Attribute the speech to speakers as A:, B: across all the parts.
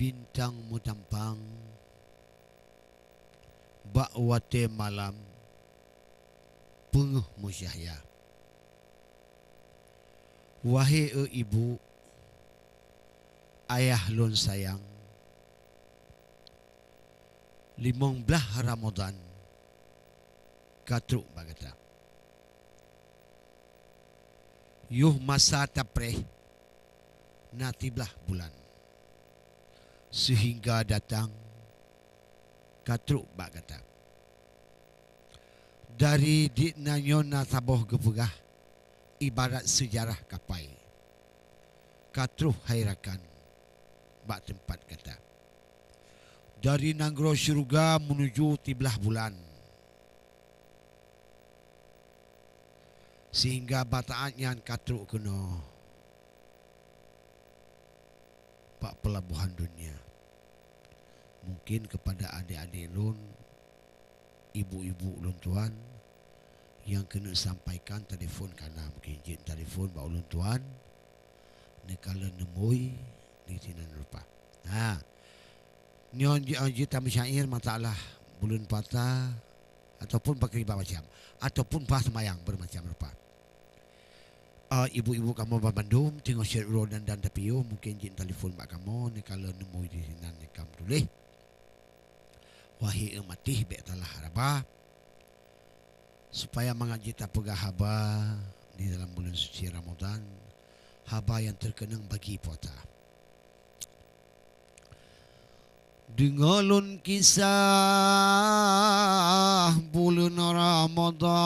A: bintang mutampang bak wate malam penguh musyahya. Wahai ibu, ayah lun sayang, 15 Ramadan katruk bagata. Yuh masa tapreh natiblah bulan sehingga datang katruk bagata. Dari dinanyon nataboh gepegah ibarat sejarah kapai. Katruh hairakan bak tempat kata. Dari nanggro syurga menuju tiblah bulan. Sehingga bataannya katruk kena pak pelabuhan dunia. Mungkin kepada adik-adik lun, ibu-ibu lun tuan, yang kena sampaikan telefon karena mungkin jin telefon bak ulun tuan ni kala nemui di tinan rupa. Ha. Ni onji tamu syair masalah bulan puasa ataupun pakai macam ataupun pas semayang bermacam rupa. Ibu-ibu kamu Bandung tengok syair Rodan dan Tapio mungkin jin telefon bak kamu ni kala nemui di tinan ni kamu tulis. Wahai ematih bek telah rabah supaya mengaji pegah haba di dalam bulan suci Ramadan, haba yang terkenang bagi puasa. Dengalun kisah bulan Ramadan,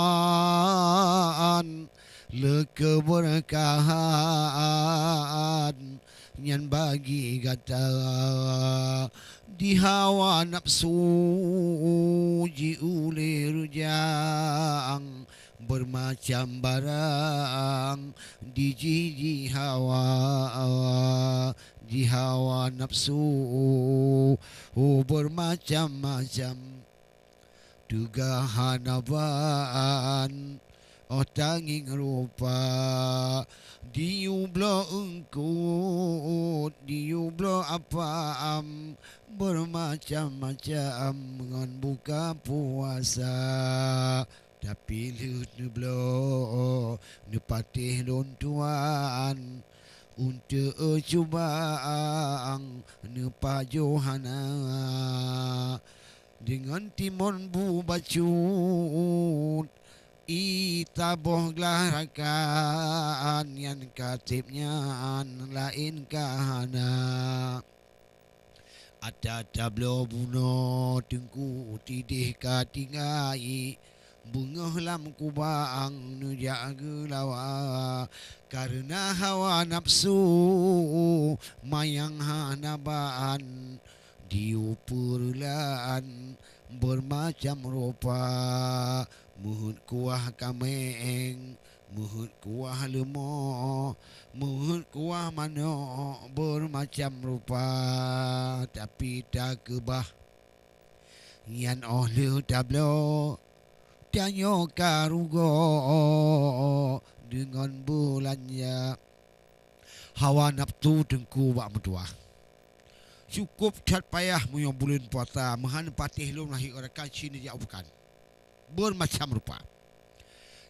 A: lekeberkahan yang bagi kata di hawa nafsu ji ule rujang bermacam barang di jiji hawa di hawa nafsu bermacam-macam dugahan abaan tanging rupa diublo engkut diublo apaam bermacam-macam ngan buka puasa tapi leblo nepatih lon tuan untuk cubaan nepa johana dengan timon bu bacut itaboh gelarakan yang katibnya lain kahana ada tablo buno tengku tidih katingai bunga lam kubang nujaga lawa karena hawa nafsu mayang hanabaan diupurlan bermacam rupa muhut kuah kameng muhut kuah lemah muhut kuah mano bermacam rupa tapi tak kebah yan oleh tablo tanyo karugo dengan bulannya hawa nafsu tengku bak metuah cukup cat payah muyo bulan puasa mahan patih lum lahi orakan sini dia bukan bermacam rupa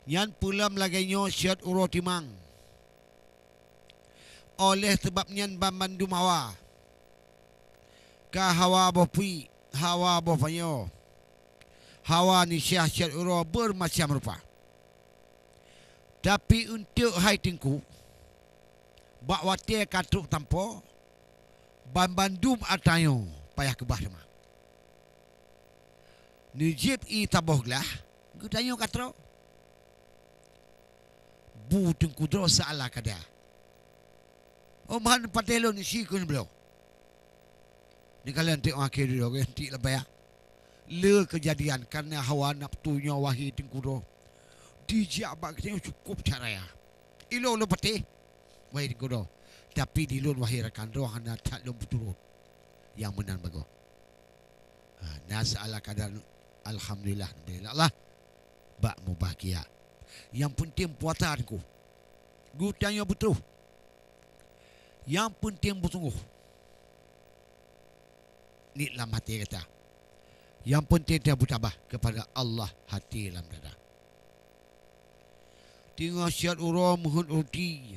A: yan pulam lagainya syat uro timang oleh sebabnya bambandum hawa ka hawa bopui hawa bofanyo hawa ni syat uro bermacam rupa tapi untuk hai tingku bak wate katruk tampo bambandum atayo payah kebah sama nijib i tabohlah gudanyo katro bu tengku dro salah kada mahan patelo ni sikun belo ni kalian tengok akhir dulu nanti lebih le kejadian karena hawa nafsunya wahi tengku dro dijak bak kita cukup cara ya ilo lo pati wahi tengku dro tapi di lun wahi rakan dro hana tak lo betul yang menang bago nas ala kadar alhamdulillah Allah bak mu bahagia yang penting puatanku gu tanya betul yang penting bersungguh ni dalam hati kita. Yang penting dia bertabah kepada Allah hati dalam dada. Tengok siat ura mohon roti.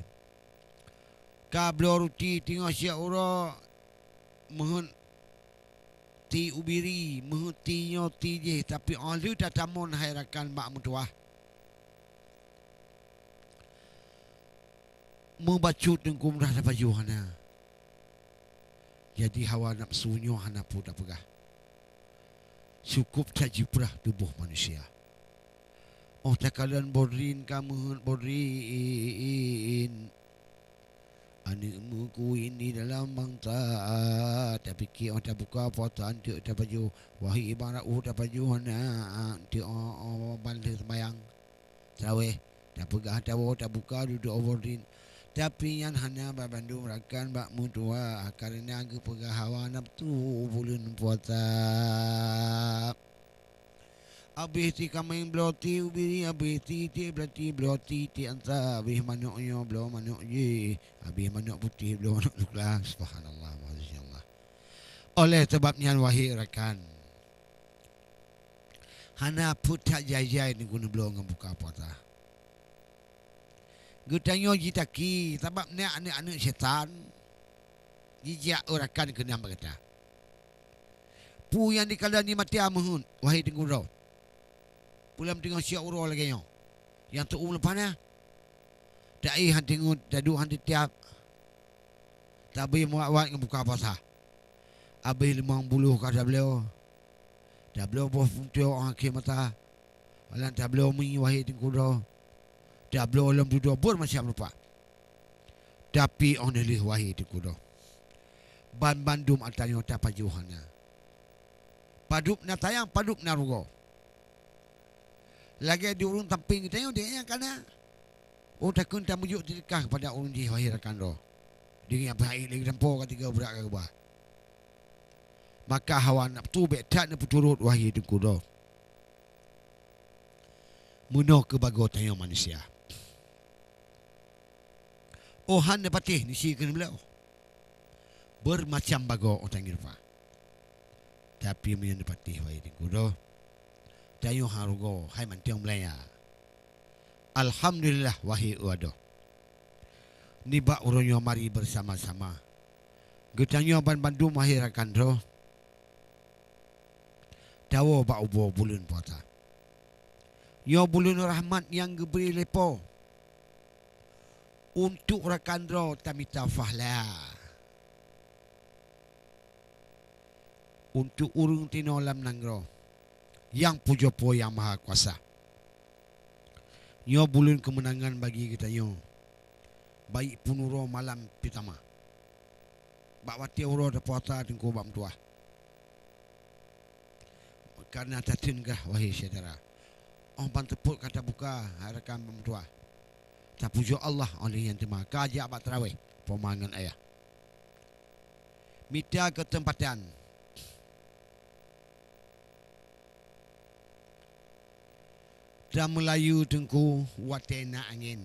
A: Kablo roti tengok siat ura mohon ti ubiri, mohon ti nyoti je. Tapi alu tak tamun hairakan mak mutuah. Membacut dan kumrah dapat Yohana. Jadi hawa nafsunya hana pun tak pegah. Cukup tak jibrah tubuh manusia. Oh tak kalian borin kamu borin. Anakmu ku ini dalam mangta. Tapi ki oh tak buka potan tu tak baju. Wahai ibarat tak baju hana. Tu bandar sembayang. Tarawih. Tak pegah tak buka duduk borin. Tapi yang hanya babandu merakan bak mutua karena aku pegah hawa nafsu bulan puasa. Habis ti kami bloti ubiri habis ti berarti bloti ti anta habis manuknya belum manuk je. Habis manuk putih belum manuk nuklah. Subhanallah masyaallah. Oleh sebabnya wahai rakan. Hana put tak jai-jai ni guna belum buka puasa. Gutanyo jitaki sebab ni anak-anak syaitan. Jijak orakan kena berkata. Pu yang dikala ni mati amahun. Wahai tenggurau. Pulam tengok siap urau lagi yo. Yang tu lepas ni. Tak han tengok dadu han tiap. Tapi muat-muat buka puasa. Habis 50 kata beliau. Dah beliau bos puntiu akhir mata. Walan tak beliau mi wahai tenggurau. Dah belum alam duduk macam lupa. Tapi on lih wahai di kudo. Ban bandum atanyo tapa Johana. Padup na tayang padup na rugo. Lagi di urung tamping kita dia yang kana. Oh takun tak mujuk sedekah kepada orang di wahai rakan ro. Dia yang baik lagi tempo ketiga berak ke bawah. Maka hawa nafsu betat na puturut wahai di kudo. Muno ke bago tayo manusia. Oh han patih ni si kena beliau. Bermacam bago orang irfa. Tapi menyan patih wahai di kudo. Tayo harugo hai mantiong melaya. Alhamdulillah wahai uado. Ni bak uronyo mari bersama-sama. Getanyo ban bandum wahai rakan ro. Dawo bak ubo bulan puasa. Yo bulan rahmat yang geberi lepo. Untuk rakan ro tamita fahla. Untuk urung tinolam nangro. Yang pujopo yang maha kuasa. Yo bulan kemenangan bagi kita yo. Baik punuro malam pertama. Bak wati uro da puasa tengko bak tua. Karena tatin gah wahai saudara. Orang panteput kata buka harakan bak tua. Tak pujuk Allah oleh yang terima. Kajak abad terawih. Pemangan ayah. Mita ketempatan. Dan Melayu tengku watena angin.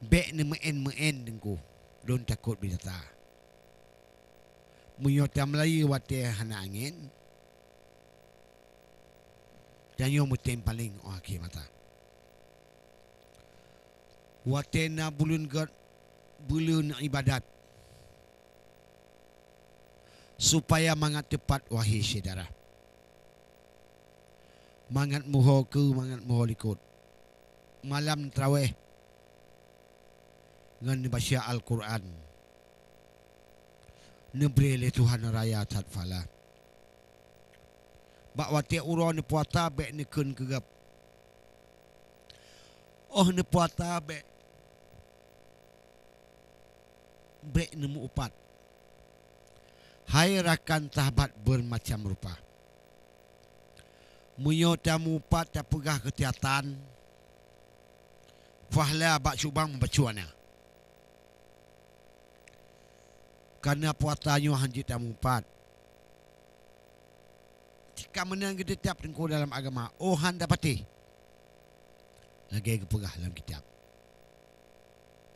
A: Bek ni meen tengku. Don takut binata. Menyota Melayu watena hana angin. Dan yang mutim paling akhir mata. Watena bulan ibadat supaya mangat tepat wahai saudara. Mangat muho ke mangat muho likut. Malam tarawih ngan baca Al-Quran. Nebri le Tuhan raya tatfala. Bak wati uro ni puata bek ni kun kegap. Oh ni puata bek nemu upat. Hai rakan sahabat bermacam rupa. Munyo tamu upat tak pegah ketiatan. Fahla bak subang membacuannya. Karena puatanyo hanjit tamu upat. Jika menang kita tiap tengku dalam agama. Oh han dapati. Lagi kepegah dalam kitab.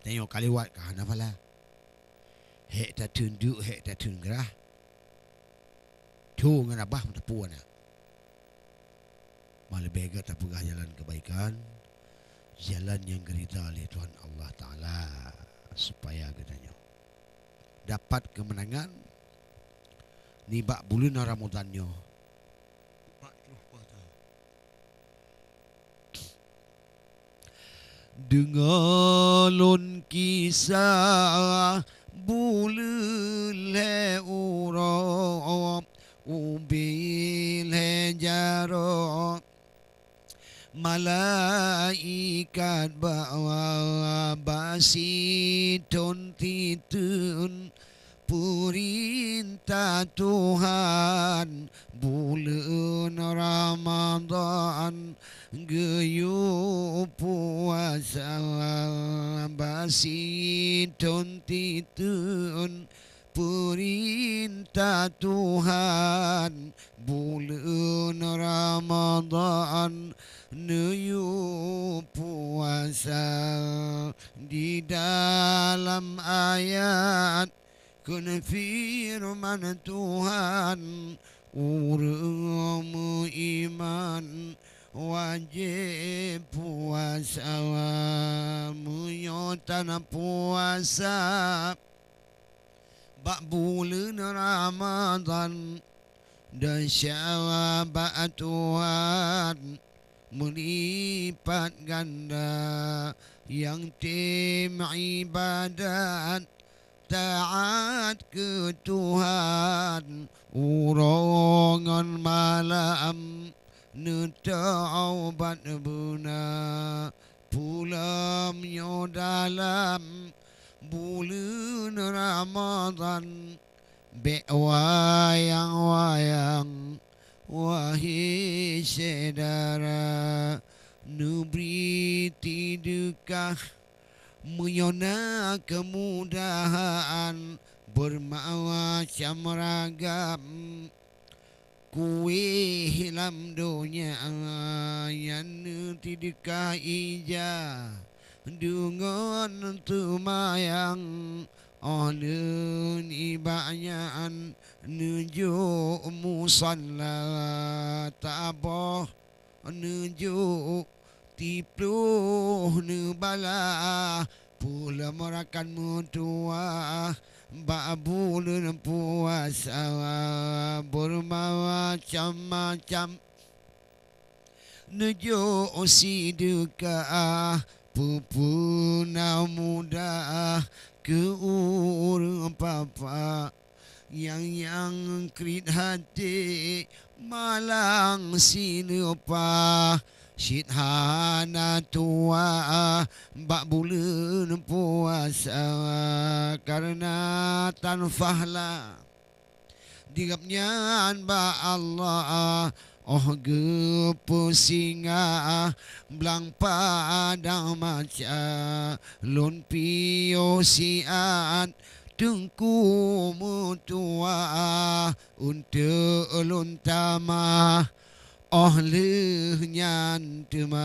A: Tengok kaliwat kah nafala. Hek tak tunduk, hek tak tunggerah. Tu dengan abah mentapuan ya. Malah bega tak pegah jalan kebaikan, jalan yang gerita oleh Tuhan Allah Ta'ala, supaya katanya dapat kemenangan ni bak bulan Ramadannya. Dengalon kisah bulan le urap ubil jaro malaikat bawa basitun titun perintah Tuhan bulan Ramadan geyu puasa basitun titun perintah Tuhan bulan Ramadan neyu puasa di dalam ayat kun firman Tuhan urang iman wajib puasa menyotan puasa bak bulan Ramadan dan syabat Tuhan melipat ganda yang tim ibadat taat ke Tuhan urongan malam netaubat buna pulamnya dalam bulan Ramadan be wayang-wayang wahai saudara nubri tidukah menyona kemudahan bermacam ragam kue hilam dunia yang tidakah ija dengan tumayang oleh ibanya nuju musalla tabah nuju tipluh nubala pula merakan mutua babulun puasa bermacam-macam nuju sidukah pupuna muda ke urang papa yang krit hati malang sinupa Syidhana tua bak bulan puasa karena tanfahlah digapnya ba Allah oh gepusinga blang padang maca lun pio siat tengku mutua untuk lun tamah oh leh nyan temak